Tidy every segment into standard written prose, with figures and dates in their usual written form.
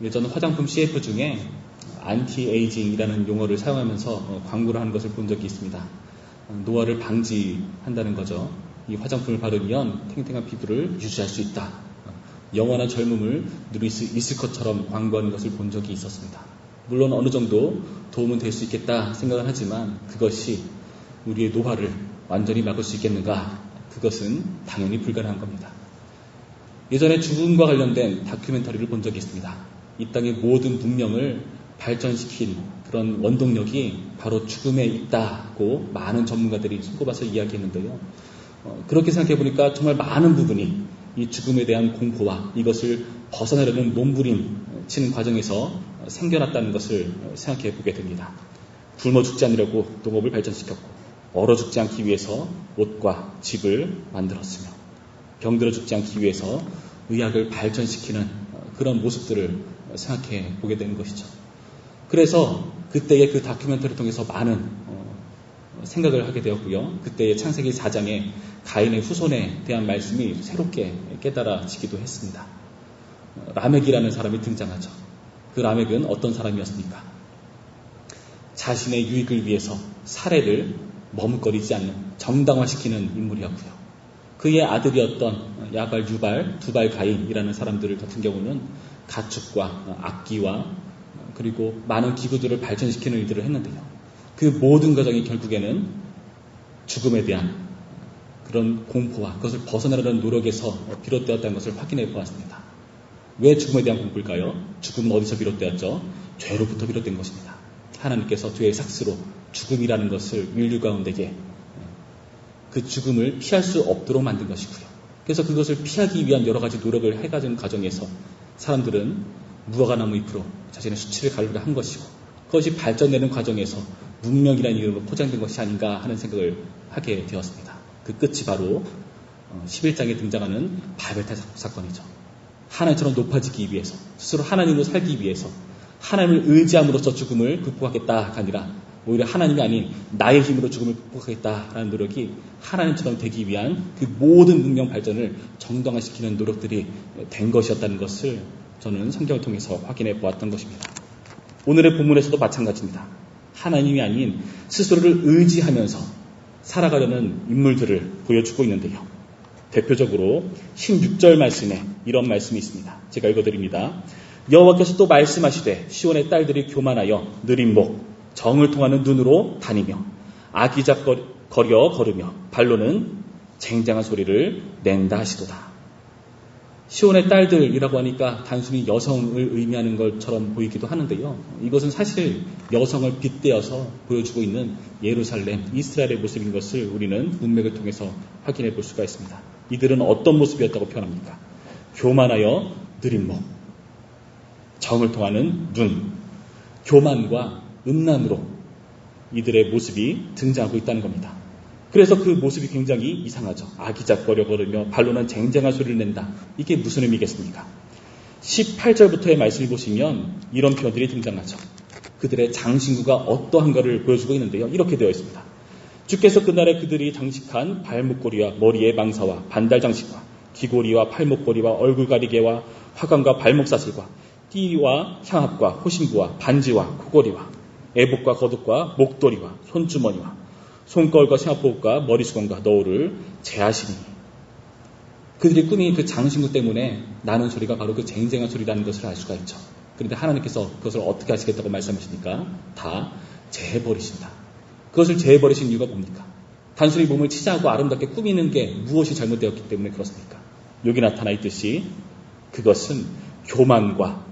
예전 화장품 CF 중에 안티에이징이라는 용어를 사용하면서 광고를 하는 것을 본 적이 있습니다. 노화를 방지한다는 거죠. 이 화장품을 바르면 탱탱한 피부를 유지할 수 있다. 영원한 젊음을 누릴 수 있을 것처럼 광고하는 것을 본 적이 있었습니다. 물론 어느 정도 도움은 될 수 있겠다 생각은 하지만 그것이 우리의 노화를 완전히 막을 수 있겠는가? 그것은 당연히 불가능한 겁니다. 예전에 죽음과 관련된 다큐멘터리를 본 적이 있습니다. 이 땅의 모든 문명을 발전시킨 그런 원동력이 바로 죽음에 있다고 많은 전문가들이 손꼽아서 이야기했는데요. 그렇게 생각해 보니까 정말 많은 부분이 이 죽음에 대한 공포와 이것을 벗어나려는 몸부림치는 과정에서 생겨났다는 것을 생각해 보게 됩니다. 굶어 죽지 않으려고 농업을 발전시켰고 얼어 죽지 않기 위해서 옷과 집을 만들었으며 병들어 죽지 않기 위해서 의학을 발전시키는 그런 모습들을 생각해 보게 되는 것이죠. 그래서 그때의 그 다큐멘터리를 통해서 많은 생각을 하게 되었고요. 그때의 창세기 4장에 가인의 후손에 대한 말씀이 새롭게 깨달아지기도 했습니다. 라멕이라는 사람이 등장하죠. 그 라멕은 어떤 사람이었습니까? 자신의 유익을 위해서 사례를 머뭇거리지 않는 정당화시키는 인물이었고요. 그의 아들이었던 야발, 유발, 두발, 가인이라는 사람들 같은 경우는 가축과 악기와 그리고 많은 기구들을 발전시키는 일들을 했는데요. 그 모든 과정이 결국에는 죽음에 대한 그런 공포와 그것을 벗어나려는 노력에서 비롯되었다는 것을 확인해 보았습니다. 왜 죽음에 대한 공포일까요? 죽음은 어디서 비롯되었죠? 죄로부터 비롯된 것입니다. 하나님께서 죄의 삭스로 죽음이라는 것을 인류 가운데게 그 죽음을 피할 수 없도록 만든 것이고요. 그래서 그것을 피하기 위한 여러 가지 노력을 해가는 과정에서 사람들은 무화과나무 잎으로 자신의 수치를 가르게 한 것이고 그것이 발전되는 과정에서 문명이라는 이름으로 포장된 것이 아닌가 하는 생각을 하게 되었습니다. 그 끝이 바로 11장에 등장하는 바벨탑 사건이죠. 하나님처럼 높아지기 위해서 스스로 하나님으로 살기 위해서 하나님을 의지함으로써 죽음을 극복하겠다가 아니라 오히려 하나님이 아닌 나의 힘으로 죽음을 극복하겠다라는 노력이 하나님처럼 되기 위한 그 모든 문명 발전을 정당화시키는 노력들이 된 것이었다는 것을 저는 성경을 통해서 확인해 보았던 것입니다. 오늘의 본문에서도 마찬가지입니다. 하나님이 아닌 스스로를 의지하면서 살아가려는 인물들을 보여주고 있는데요. 대표적으로 16절 말씀에 이런 말씀이 있습니다. 제가 읽어드립니다. 여호와께서 또 말씀하시되 시온의 딸들이 교만하여 느린 목 정을 통하는 눈으로 다니며 아기작거려 걸으며 발로는 쟁쟁한 소리를 낸다 하시도다. 시온의 딸들이라고 하니까 단순히 여성을 의미하는 것처럼 보이기도 하는데요. 이것은 사실 여성을 빗대어서 보여주고 있는 예루살렘, 이스라엘의 모습인 것을 우리는 문맥을 통해서 확인해 볼 수가 있습니다. 이들은 어떤 모습이었다고 표현합니까? 교만하여 느린 목, 정을 통하는 눈, 교만과 음란으로 이들의 모습이 등장하고 있다는 겁니다. 그래서 그 모습이 굉장히 이상하죠. 아기작거려 걸으며 발로는 쟁쟁한 소리를 낸다. 이게 무슨 의미겠습니까? 18절부터의 말씀을 보시면 이런 표현들이 등장하죠. 그들의 장신구가 어떠한가를 보여주고 있는데요. 이렇게 되어 있습니다. 주께서 그날에 그들이 장식한 발목걸이와 머리의 망사와 반달장식과 귀고리와 팔목걸이와 얼굴 가리개와 화관과 발목사슬과 띠와 향합과 호심부와 반지와 코걸이와 애복과 거둑과 목도리와 손주머니와 손걸과 생화포과 머리수건과 너울을 제하시니 그들의 꿈이 그 장신구 때문에 나는 소리가 바로 그 쟁쟁한 소리라는 것을 알 수가 있죠. 그런데 하나님께서 그것을 어떻게 하시겠다고 말씀하시니까 다 제해버리신다. 그것을 제해버리신 이유가 뭡니까? 단순히 몸을 치장하고 아름답게 꾸미는 게 무엇이 잘못되었기 때문에 그렇습니까? 여기 나타나 있듯이 그것은 교만과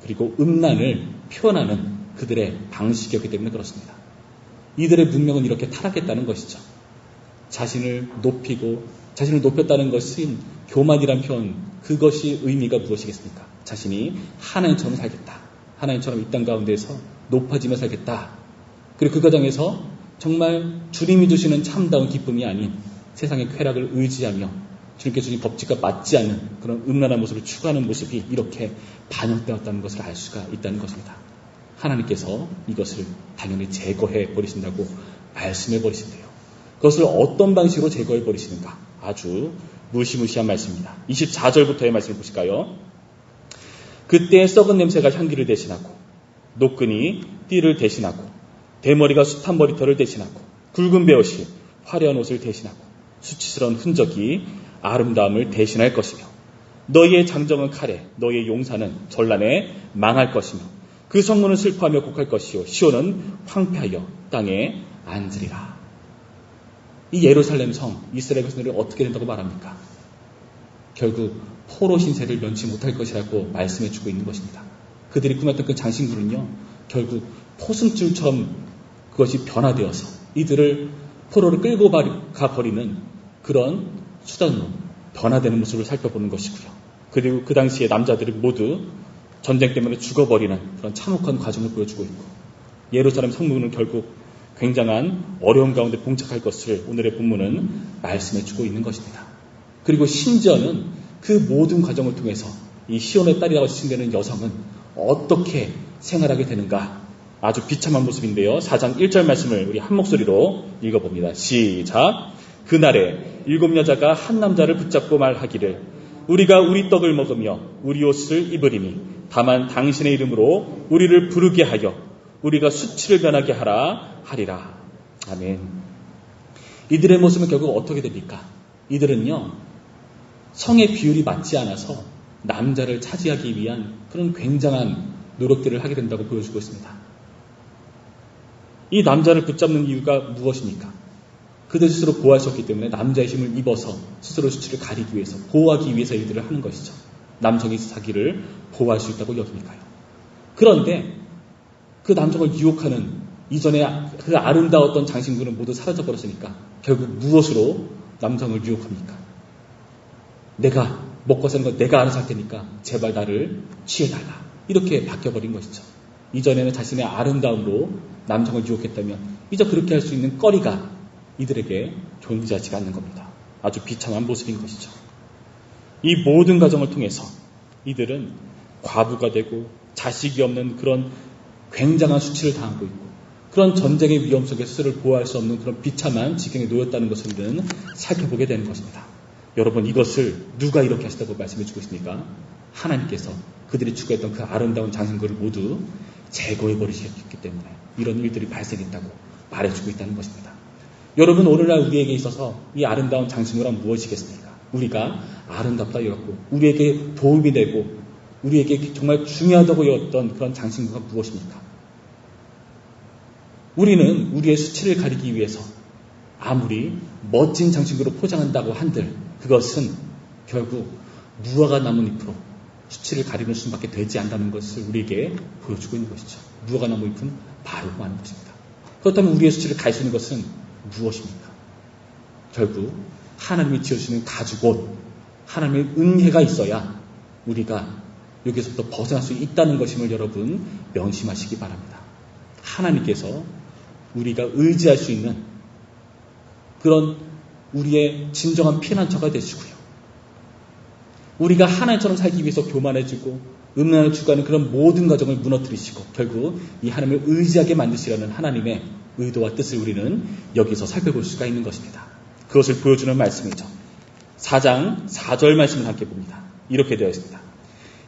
그리고 음란을 표현하는 그들의 방식이었기 때문에 그렇습니다. 이들의 문명은 이렇게 타락했다는 것이죠. 자신을 높이고 자신을 높였다는 것은 교만이란 표현, 그것이 의미가 무엇이겠습니까? 자신이 하나님처럼 살겠다. 하나님처럼 이 땅 가운데서 높아지며 살겠다. 그리고 그 과정에서 정말 주님이 주시는 참다운 기쁨이 아닌 세상의 쾌락을 의지하며 주님께 주신 법칙과 맞지 않는 그런 음란한 모습을 추구하는 모습이 이렇게 반영되었다는 것을 알 수가 있다는 것입니다. 하나님께서 이것을 당연히 제거해 버리신다고 말씀해 버리신대요. 그것을 어떤 방식으로 제거해 버리시는가? 아주 무시무시한 말씀입니다. 24절부터의 말씀을 보실까요? 그때 썩은 냄새가 향기를 대신하고 노끈이 띠를 대신하고 대머리가 숱한 머리털을 대신하고 굵은 베옷이 화려한 옷을 대신하고 수치스러운 흔적이 아름다움을 대신할 것이며 너희의 장정은 칼에 너희의 용사는 전란에 망할 것이며 그 성문은 슬퍼하며 곡할 것이요 시온은 황폐하여 땅에 앉으리라. 이 예루살렘 성 이스라엘 백성들이 어떻게 된다고 말합니까? 결국 포로 신세를 면치 못할 것이라고 말씀해주고 있는 것입니다. 그들이 꾸몄던 그 장신구는요 결국 포승줄처럼 그것이 변화되어서 이들을 포로를 끌고 가버리는 그런 수단으로 변화되는 모습을 살펴보는 것이고요. 그리고 그 당시에 남자들이 모두 전쟁 때문에 죽어버리는 그런 참혹한 과정을 보여주고 있고 예루살렘 성문은 결국 굉장한 어려움 가운데 봉착할 것을 오늘의 본문은 말씀해주고 있는 것입니다. 그리고 심지어는 그 모든 과정을 통해서 이 시온의 딸이라고 칭되는 여성은 어떻게 생활하게 되는가 아주 비참한 모습인데요. 4장 1절 말씀을 우리 한 목소리로 읽어봅니다. 시작. 그날에 7 여자가 한 남자를 붙잡고 말하기를 우리가 우리 떡을 먹으며 우리 옷을 입으리니 다만 당신의 이름으로 우리를 부르게 하여 우리가 수치를 변하게 하라 하리라. 아멘. 이들의 모습은 결국 어떻게 됩니까? 이들은요 성의 비율이 맞지 않아서 남자를 차지하기 위한 그런 굉장한 노력들을 하게 된다고 보여주고 있습니다. 이 남자를 붙잡는 이유가 무엇입니까? 그들 스스로 보호할 수 없기 때문에 남자의 힘을 입어서 스스로 수치를 가리기 위해서 보호하기 위해서 이들을 하는 것이죠. 남성이 자기를 보호할 수 있다고 여기니까요. 그런데 그 남성을 유혹하는 이전에 그 아름다웠던 장신구는 모두 사라져버렸으니까 결국 무엇으로 남성을 유혹합니까? 내가 먹고 사는 건 내가 알아서 할 테니까 제발 나를 취해달라. 이렇게 바뀌어버린 것이죠. 이전에는 자신의 아름다움으로 남성을 유혹했다면 이제 그렇게 할 수 있는 거리가 이들에게 존재하지가 않는 겁니다. 아주 비참한 모습인 것이죠. 이 모든 과정을 통해서 이들은 과부가 되고 자식이 없는 그런 굉장한 수치를 당하고 있고 그런 전쟁의 위험 속에 스스로를 보호할 수 없는 그런 비참한 지경에 놓였다는 것을 우리는 살펴보게 되는 것입니다. 여러분 이것을 누가 이렇게 하시다고 말씀해주고 있습니까? 하나님께서 그들이 추구했던 그 아름다운 장신구를 모두 제거해버리셨기 때문에 이런 일들이 발생했다고 말해주고 있다는 것입니다. 여러분 오늘날 우리에게 있어서 이 아름다운 장신구란 무엇이겠습니까? 우리가 아름답다 여겼고 우리에게 도움이 되고 우리에게 정말 중요하다고 여겼던 그런 장신구가 무엇입니까? 우리는 우리의 수치를 가리기 위해서 아무리 멋진 장신구로 포장한다고 한들 그것은 결국 무화과 나뭇잎으로 수치를 가리는 수밖에 되지 않는다는 것을 우리에게 보여주고 있는 것이죠. 무화과 나뭇잎은 바르고 하는 것입니다. 그렇다면 우리의 수치를 가릴 수 있는 것은 무엇입니까? 결국 하나님이 지어주시는 가죽옷, 하나님의 은혜가 있어야 우리가 여기서부터 벗어날 수 있다는 것임을 여러분 명심하시기 바랍니다. 하나님께서 우리가 의지할 수 있는 그런 우리의 진정한 피난처가 되시고요. 우리가 하나님처럼 살기 위해서 교만해지고 음란을 추구하는 그런 모든 과정을 무너뜨리시고 결국 이 하나님을 의지하게 만드시려는 하나님의 의도와 뜻을 우리는 여기서 살펴볼 수가 있는 것입니다. 그것을 보여주는 말씀이죠. 4장 4절 말씀을 함께 봅니다. 이렇게 되어 있습니다.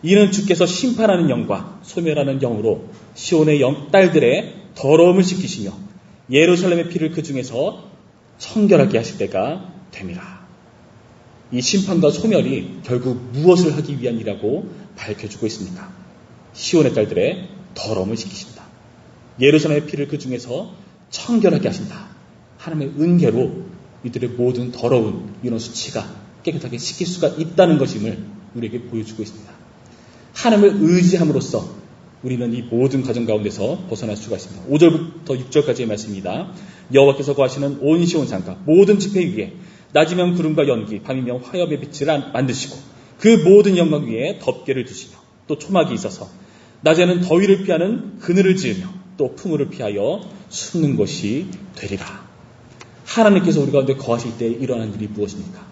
이는 주께서 심판하는 영과 소멸하는 영으로 시온의 딸들의 더러움을 씻기시며 예루살렘의 피를 그 중에서 청결하게 하실 때가 됨이라. 이 심판과 소멸이 결국 무엇을 하기 위함이라고 밝혀주고 있습니까? 시온의 딸들의 더러움을 씻기신다. 예루살렘의 피를 그 중에서 청결하게 하신다. 하나님의 은혜로 이들의 모든 더러운 이런 수치가 깨끗하게 씻길 수가 있다는 것임을 우리에게 보여주고 있습니다. 하나님을 의지함으로써 우리는 이 모든 과정 가운데서 벗어날 수가 있습니다. 5절부터 6절까지의 말씀입니다. 여호와께서 거하시는 온 시온 산과 모든 지폐 위에 낮이면 구름과 연기, 밤이면 화염의 빛을 만드시고 그 모든 영광 위에 덮개를 두시며 또 초막이 있어서 낮에는 더위를 피하는 그늘을 지으며 또 풍우를 피하여 숨는 것이 되리라. 하나님께서 우리 가운데 거하실 때 일어나는 일이 무엇입니까?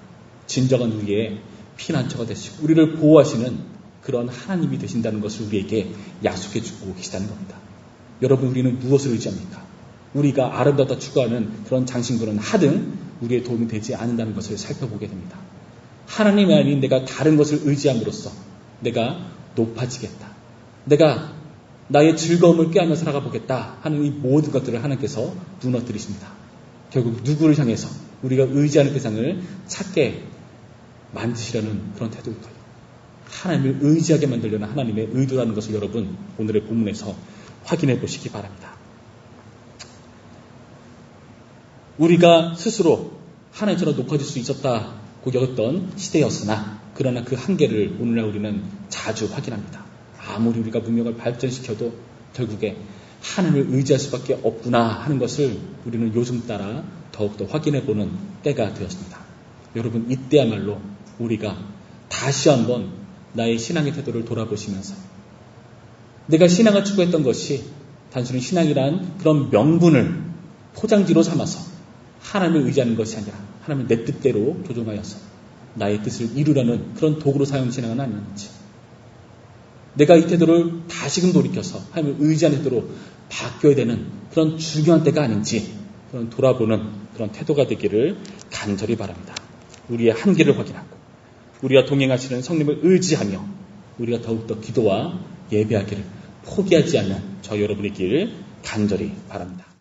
진정한 우리의 피난처가 되시고 우리를 보호하시는 그런 하나님이 되신다는 것을 우리에게 약속해 주고 계시다는 겁니다. 여러분 우리는 무엇을 의지합니까? 우리가 아름답다 추구하는 그런 장신구는 하등 우리의 도움이 되지 않는다는 것을 살펴보게 됩니다. 하나님이 아닌 내가 다른 것을 의지함으로써 내가 높아지겠다. 내가 나의 즐거움을 꾀하며 살아가보겠다 하는 이 모든 것들을 하나님께서 무너뜨리십니다. 결국 누구를 향해서 우리가 의지하는 대상을 찾게 만드시려는 그런 태도일 거예요. 하나님을 의지하게 만들려는 하나님의 의도라는 것을 여러분 오늘의 본문에서 확인해 보시기 바랍니다. 우리가 스스로 하나님처럼 높아질 수 있었다고 여겼던 시대였으나 그러나 그 한계를 오늘날 우리는 자주 확인합니다. 아무리 우리가 문명을 발전시켜도 결국에 하나님을 의지할 수밖에 없구나 하는 것을 우리는 요즘 따라 더욱더 확인해보는 때가 되었습니다. 여러분 이때야말로 우리가 다시 한번 나의 신앙의 태도를 돌아보시면서 내가 신앙을 추구했던 것이 단순히 신앙이란 그런 명분을 포장지로 삼아서 하나님을 의지하는 것이 아니라 하나님을 내 뜻대로 조종하여서 나의 뜻을 이루려는 그런 도구로 사용하는 신앙은 아니었는지, 내가 이 태도를 다시금 돌이켜서 하나님을 의지하는 태도로 바뀌어야 되는 그런 중요한 때가 아닌지 그런 돌아보는 그런 태도가 되기를 간절히 바랍니다. 우리의 한계를 확인하고 우리와 동행하시는 성령을 의지하며 우리가 더욱더 기도와 예배하기를 포기하지 않는 저 여러분의 길 간절히 바랍니다.